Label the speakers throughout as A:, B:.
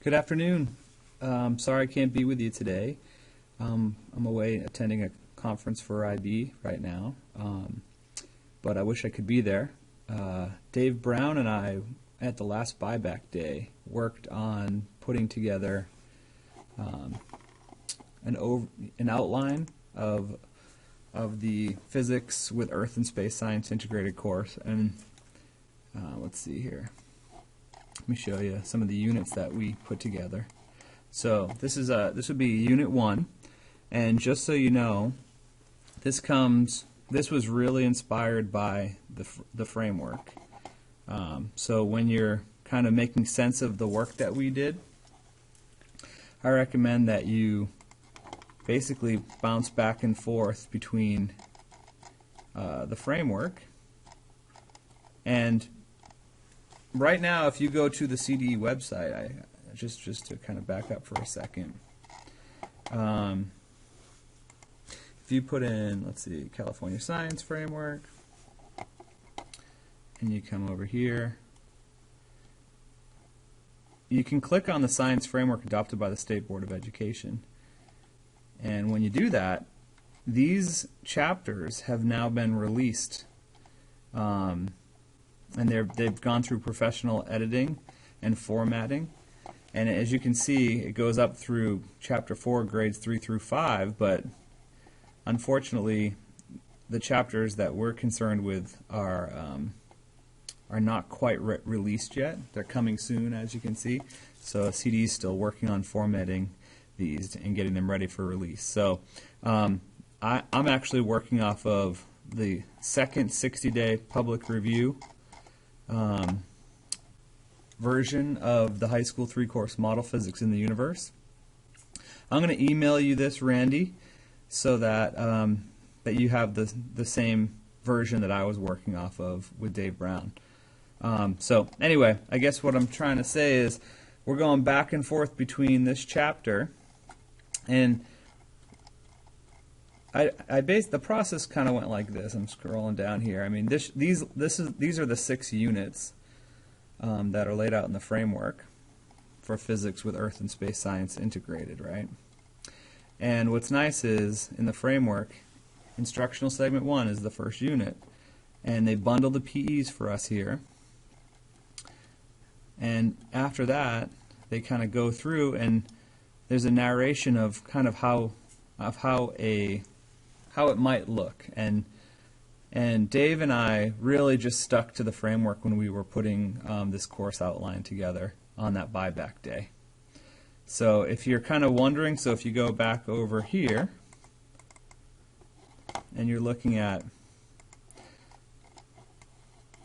A: Good afternoon. Sorry I can't be with you today. I'm away attending a conference for IB right now, but I wish I could be there. Dave Brown and I, at the last buyback day, worked on putting together an outline of the Physics with Earth and Space Science integrated course. And let's see here. Let me show you some of the units that we put together. So this would be Unit 1, and just so you know, this was really inspired by the framework. So when you're kind of making sense of the work that we did, I recommend that you basically bounce back and forth between the framework and right now, if you go to the CDE website, just to kind of back up for a second, if you put in, let's see, California Science Framework, and you come over here, you can click on the science framework adopted by the State Board of Education. And when you do that, these chapters have now been released. And they've gone through professional editing and formatting. And as you can see, it goes up through Chapter 4, grades 3 through 5, but unfortunately, the chapters that we're concerned with are not quite released yet. They're coming soon, as you can see. So CDE is still working on formatting these and getting them ready for release. So I'm actually working off of the second 60-day public review version of the high school 3-course model Physics in the Universe. I'm going to email you this, Randy, so that that you have the same version that I was working off of with Dave Brown. So anyway, I guess what I'm trying to say is we're going back and forth between this chapter, and the process kind of went like this. I'm scrolling down here. I mean, these are the 6 units that are laid out in the framework for Physics with Earth and Space Science integrated, right? And what's nice is in the framework, instructional segment 1 is the first unit, and they bundle the PEs for us here. And after that, they kind of go through, and there's a narration of kind of how it might look, and Dave and I really just stuck to the framework when we were putting this course outline together on that buyback day. So if you're kind of wondering, so if you go back over here and you're looking at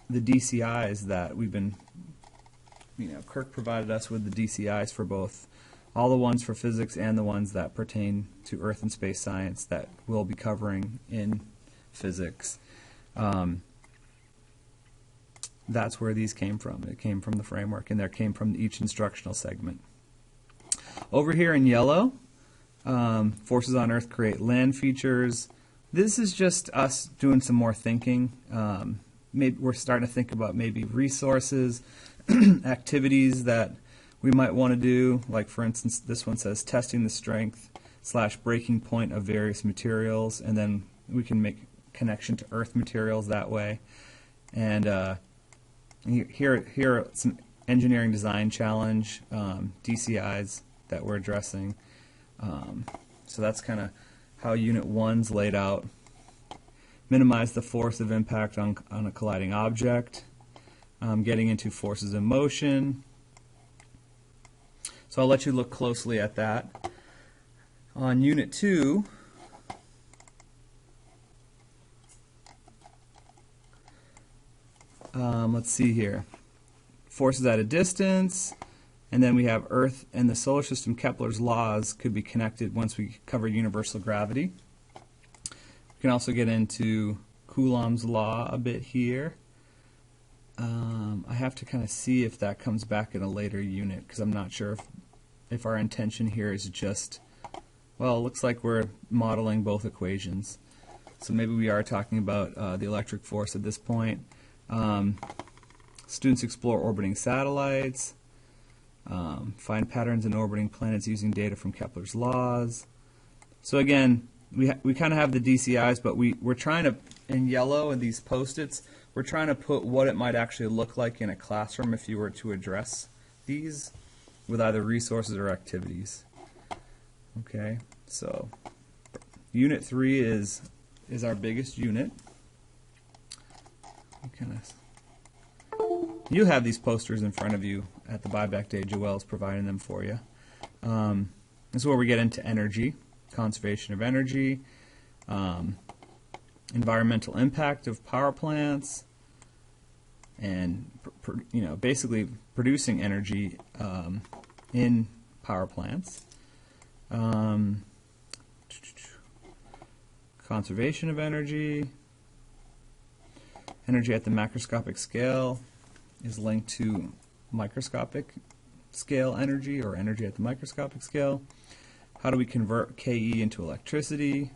A: the DCIs that we've been, Kirk provided us with the DCIs for both, all the ones for physics and the ones that pertain to Earth and Space Science that we'll be covering in physics. That's where these came from. It came from the framework, and there came from each instructional segment. Over here in yellow, forces on Earth create land features. This is just us doing some more thinking. Maybe we're starting to think about maybe resources, activities that we might want to do, like for instance this one says testing the strength / breaking point of various materials, and then we can make connection to earth materials that way. And here are some engineering design challenge DCIs that we're addressing. So that's kind of how Unit 1's laid out. Minimize the force of impact on a colliding object, getting into forces in motion. So I'll let you look closely at that. On Unit 2, let's see here. Forces at a distance, and then we have Earth and the solar system. Kepler's laws could be connected once we cover universal gravity. We can also get into Coulomb's law a bit here. I have to kind of see if that comes back in a later unit, because I'm not sure if our intention here is just, well, it looks like we're modeling both equations. So maybe we are talking about the electric force at this point. Students explore orbiting satellites. find patterns in orbiting planets using data from Kepler's laws. So again, we kind of have the DCIs, but we're trying to, in yellow in these post-its, we're trying to put what it might actually look like in a classroom if you were to address these with either resources or activities. Okay, so Unit 3 is our biggest unit. You have these posters in front of you at the buyback day. Joelle's providing them for you. This is where we get into energy, conservation of energy, environmental impact of power plants, and basically producing energy in power plants. Conservation of energy. Energy at the macroscopic scale is linked to microscopic scale energy, or energy at the microscopic scale. How do we convert KE into electricity?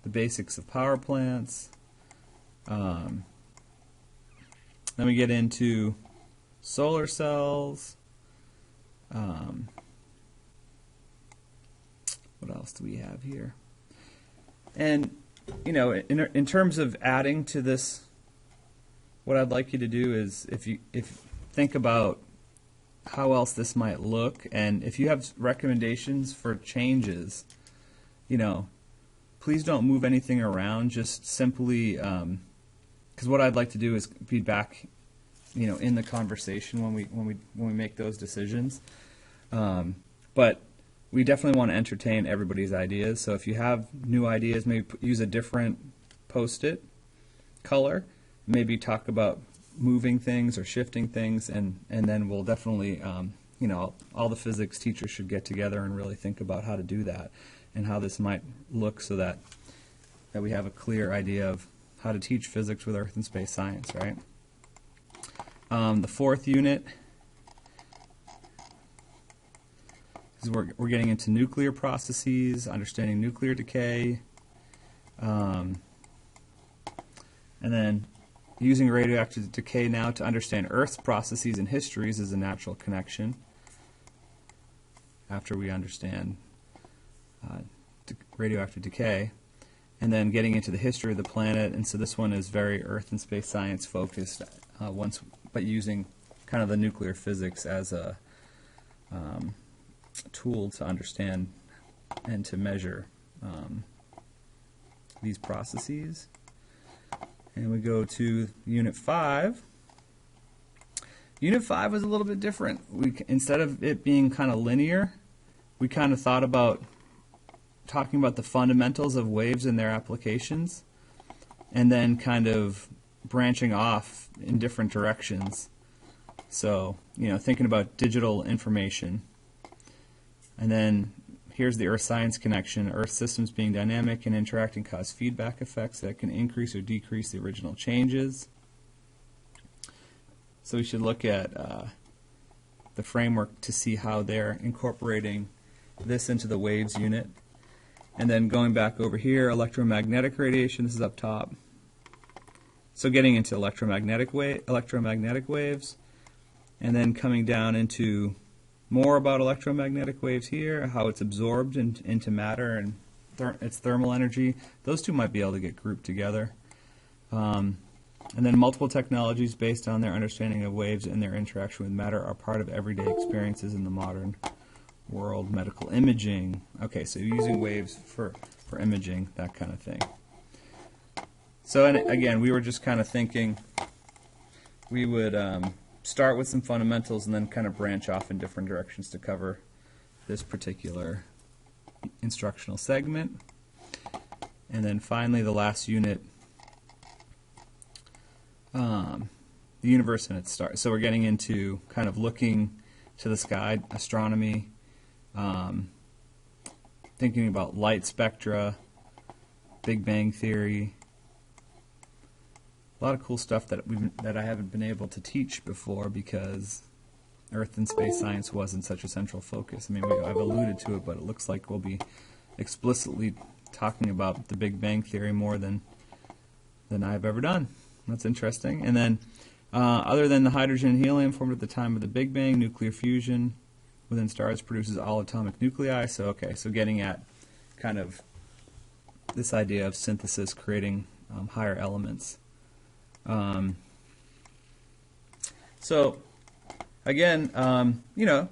A: The basics of power plants. Then we get into solar cells. What else do we have here? And in terms of adding to this, what I'd like you to do is if think about how else this might look, and if you have recommendations for changes, please don't move anything around. Just simply, because what I'd like to do is be back, in the conversation when we make those decisions. But we definitely want to entertain everybody's ideas. So if you have new ideas, maybe use a different post-it color. Maybe talk about moving things or shifting things, and then we'll definitely, all the physics teachers should get together and really think about how to do that and how this might look, so that we have a clear idea of how to teach physics with earth and space science, right? The fourth unit is we're getting into nuclear processes, understanding nuclear decay, and then using radioactive decay now to understand Earth's processes and histories is a natural connection after we understand radioactive decay. And then getting into the history of the planet, and so this one is very Earth and space science focused, but using kind of the nuclear physics as a tool to understand and to measure these processes. And we go to Unit 5. Unit 5 was a little bit different. Instead of it being kind of linear, we kind of thought about talking about the fundamentals of waves and their applications, and then kind of branching off in different directions. So, thinking about digital information. And then here's the Earth science connection. Earth systems being dynamic and interacting cause feedback effects that can increase or decrease the original changes. So we should look at the framework to see how they're incorporating this into the waves unit. And then going back over here, electromagnetic radiation, this is up top. So getting into electromagnetic waves, and then coming down into more about electromagnetic waves here, how it's absorbed into matter and its thermal energy. Those two might be able to get grouped together. And then multiple technologies based on their understanding of waves and their interaction with matter are part of everyday experiences in the modern world. Medical imaging. Okay, so using waves for imaging, that kind of thing. So and again, we were just kind of thinking we would start with some fundamentals and then kind of branch off in different directions to cover this particular instructional segment. And then finally, the last unit, the universe and its stars. So we're getting into kind of looking to the sky, astronomy, thinking about light spectra, Big Bang theory. A lot of cool stuff that I haven't been able to teach before because Earth and space science wasn't such a central focus. I mean, I've alluded to it, but it looks like we'll be explicitly talking about the Big Bang theory more than I've ever done. That's interesting. And then Other than the hydrogen and helium formed at the time of the Big Bang, nuclear fusion within stars produces all atomic nuclei. So okay, so getting at kind of this idea of synthesis creating higher elements. So again, you know,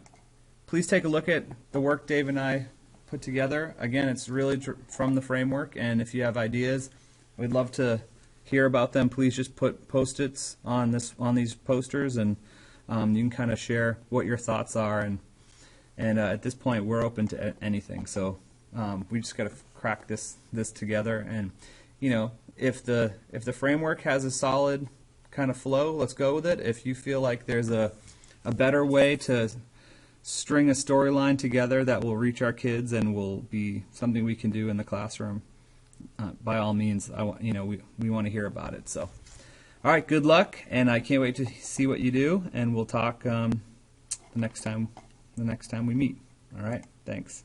A: please take a look at the work Dave and I put together. Again, it's really from the framework, and if you have ideas, we'd love to hear about them. Please just put post-its on these posters, and you can kind of share what your thoughts are. And at this point, we're open to anything. So we just got to crack this together. And you know, if the framework has a solid kind of flow, let's go with it. If you feel like there's a better way to string a storyline together that will reach our kids and will be something we can do in the classroom, by all means, we want to hear about it. So, all right, good luck, and I can't wait to see what you do, and we'll talk the next time we meet. All right, thanks.